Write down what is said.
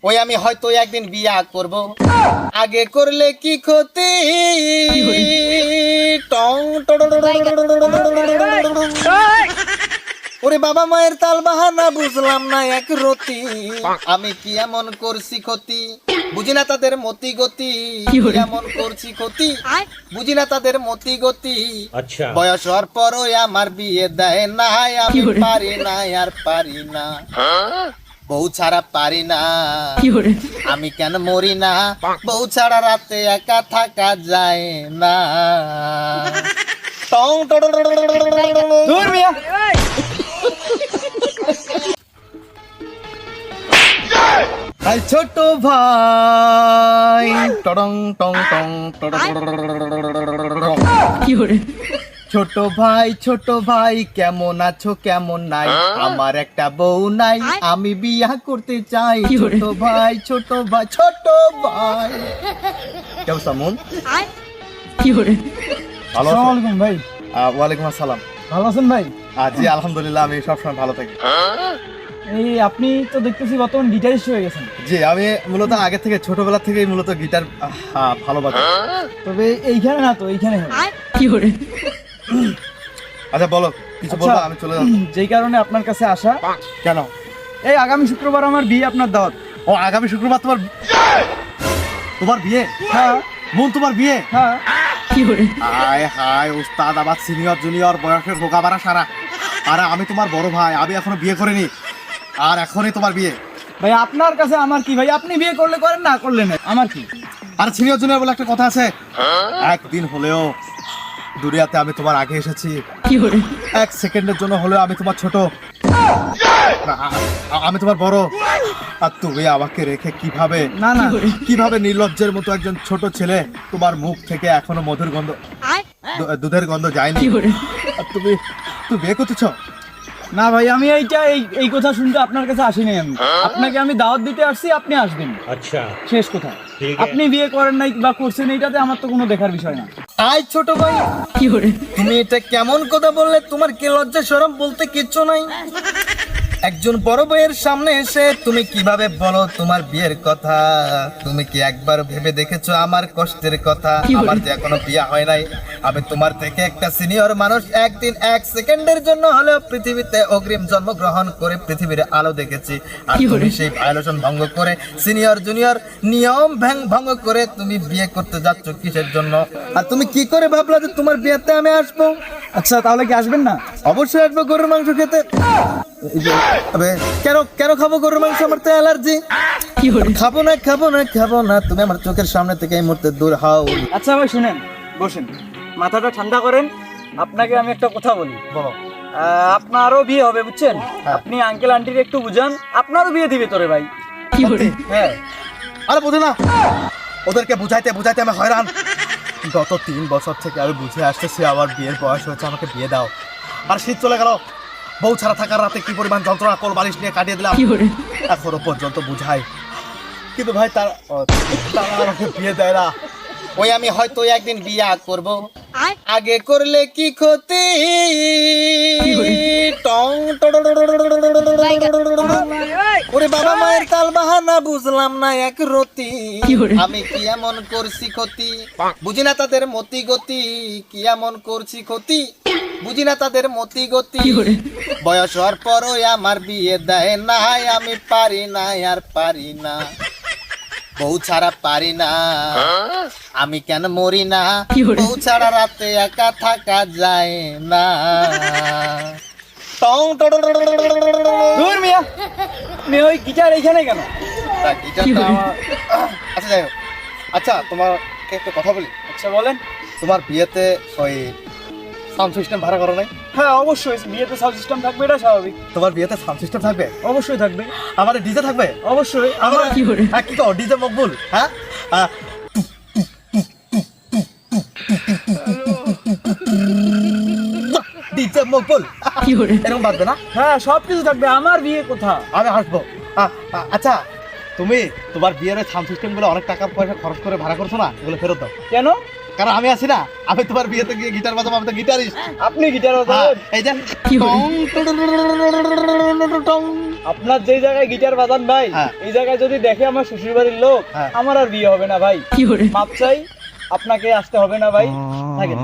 ওই আমি হয়তো একদিন বিয়া করব, আগে করলে কি ক্ষতি। টং ওরে বাবা মায়ের তাল বাহানা বুঝলাম না এক রতি, আমি কি এমন করছি ক্ষতি, বুঝি না তাদের মতি গতি, কি এমন করছি ক্ষতি, বুঝি না তাদের মতি গতি। বয়স হওয়ার পরও আমার বিয়ে দেয় না, আমি পারি না আর পারি না, বউ ছাড়া পারি না, আমি কেন মরি না, বউ ছাড়া রাতে একা থাকা যায় না। টং দূর মিয়া। ভাই ছোট ভাই টং টং টং ছোট ভাই কেমন আছো কেমন নাই, আমার একটা বউ নাই, আমি বিয়া করতে চাই। ছোট ভাই কেমন সামন আসসালামু আলাইকুম ভাই। ওয়ালাইকুম আসসালাম। ভালো আছেন ভাই? জি আলহামদুলিল্লাহ, আমি সবসময় ভালো থাকি। এই আপনি তো দেখতেছি বর্তমান গিটারিস্ট হয়ে গেছেন। জি আমি মূলত আগে থেকে ছোটবেলা থেকেই মূলত গিটার ভালো বাজাই। তবে এইখানে না, তো এইখানে আচ্ছা বলো, কিছু বলবো? আমি চলে যাব। যেই কারণে আপনার কাছে আসা। কেন? এই আগামী শুক্রবার আমার বিয়ে, আপনার দাওয়াত। ও আগামী শুক্রবার তোমার বিয়ে? হ্যাঁ বোন তোমার বিয়ে? হ্যাঁ। হায় হায় উস্তাদ, আবার সিনিয়র জুনিয়র বয়সের ঢোকা বাড়া সারা। আরে আমি তোমার বড় ভাই, আমি এখনো বিয়ে করিনি, আর এখনই তোমার বিয়ে। ভাই আপনার কাছে আমার কি ভাই, আপনি বিয়ে করলে করেন, না করলে না, আমার কি? আর সিনিয়র জুনিয়র বলে একটা কথা আছে, একদিন হলেও দুনিয়াতে আমি তোমার আগে এসেছি, এক সেকেন্ডের জন্য হলেও আমি তোমার ছোট, আমি তোমার বড়, আর তুমি আমাকে রেখে কিভাবে নির্লজ্জের মতো একজন ছোট ছেলে, তোমার মুখ থেকে এখনো মধুর গন্ধ, দুধের গন্ধ যায়নি, আর তুমি বিয়ে করতেছ? না ভাই, আমি এই কথা শুনতে আপনার কাছে আসিনি। আমি আপনাকে আমি দাওয়াত দিতে আসছি, আপনি আসবেন। আচ্ছা, শেষ কথা। আপনি বিয়ে করেন নাই বা করছেন, এইটাতে আমার তো কোনো দেখার বিষয় না। আই ছোট ভাই, তুমি এটা কেমন কথা বললে? তোমার কি লজ্জা শরম বলতে কিচ্ছু নাই? একজন বড় ভাইয়ের সামনে এসে তুমি কিভাবে বলো তোমার বিয়ের কথা? তুমি কি একবার ভেবে দেখেছো আমার কষ্টের কথা? আমার যে এখনো বিয়ে হয় নাই, আমি তোমার থেকে একটা সিনিয়র মানুষ, একদিন এক সেকেন্ডের জন্য হলেও পৃথিবীতে অগ্রিম জন্মগ্রহণ করে পৃথিবীর আলো দেখেছি, আর তুমি সেই ভায়োলেশন ভঙ্গ করে, সিনিয়র জুনিয়র নিয়ম ভঙ্গ করে তুমি বিয়ে করতে যাচ্ছ কিসের জন্য? আর তুমি কি করে ভাবলা যে তোমার বিয়েতে আমি আসবো? আচ্ছা তাহলে কি আসবেন না? অবশ্যই আসবো, গরুর মাংস খেতে। কেন খাবো গরুর মাংস? আমার তো অ্যালার্জি। খাবো না, তুমি আমার চোখের সামনে থেকে এই মুহূর্তে দূর হও। আচ্ছা ভাই শুনেন, বসেন, মাথাটা ঠান্ডা করেন। আপনাকে আমি একটা কথা বলি। বলো। আপনারও বিয়ে হবে, বুঝছেন? আপনি আঙ্কেল আন্টির একটু বুঝান, আপনারও বিয়ে দিবে তোরে ভাই। হ্যাঁ, আরে বোঝো না, ওদেরকে বুঝাইতে আমি হয়রান। গত 3 বছর থেকে আমি বুঝে আসতেছি আমার বিয়ের বয়স হয়েছে, আমাকে বিয়ে দাও। আর শীত চলে গেল, বউ ছাড়া থাকার রাতে কি পরিমাণ যন্ত্রণা, কোল বালিশ নিয়ে কাটিয়ে দিলাম, এখনো পর্যন্ত বুঝাই, কিন্তু ভাই তারা আমাকে বিয়ে দেয় না। ওই আমি হয়তো একদিন বিয়া করব, আগে করলে কি ক্ষতি। টং ওরে বাবা মায়ের তাল বাহানা বুঝলাম না এক রতি, আমি কি এমন করছি ক্ষতি, বুঝি না তাদের মতি গতি, কি এমন করছি ক্ষতি, বুঝি না তাদের মতি গতি। বয়স হওয়ার পরও আমার বিয়ে দেয় না, আমি পারি না আর পারি না, বউ ছাড়া পারি না, আমি কেন মরি না, বউ ছাড়া রাতে একা থাকা যায় না। টং দূর মিয়া, আপনি ওই গিটার এইখানে কেন? আচ্ছা যাই হোক, আচ্ছা তোমাকে একটা কথা বলি। আচ্ছা বলেন। তোমার বিয়েতে ওই সাউন্ড সিস্টেম ভাড়া করো নাই? হ্যাঁ অবশ্যই, বিয়েতে সাউন্ড সিস্টেম থাকবে, এটা স্বাভাবিক। তোমার বিয়েতে সাউন্ড সিস্টেম থাকবে? অবশ্যই থাকবে। আমার ডিজে থাকবে? অবশ্যই। আমার কি কো ডিজে মকবুল? হ্যাঁ ডিজে মকবুল এরকম বাজবে না? হ্যাঁ সবকিছু থাকবে। আমার বিয়ে কোথা, আমি আসবো। আচ্ছা তুমি তোমার বিয়ের সাউন্ড সিস্টেম গুলো অনেক টাকা পয়সা খরচ করে ভাড়া করছো না, এগুলো ফেরত দাও। কেন? কারণ আমি আছি না, আমি তোমার বিয়েতে গিয়ে গিটার বাজাবো, আমি তো গিটারিস্ট। আপনি গিটার বাজাবেন? এই যে আপনার যেই জায়গায় গিটার বাজান ভাই, হ্যাঁ। এই জায়গায় যদি দেখে আমার শ্বশুর বাড়ির লোক, হ্যাঁ। আমার আর বিয়ে হবে না ভাই। মাপ চাই, আপনাকে আসতে হবে না ভাই, থাকেন।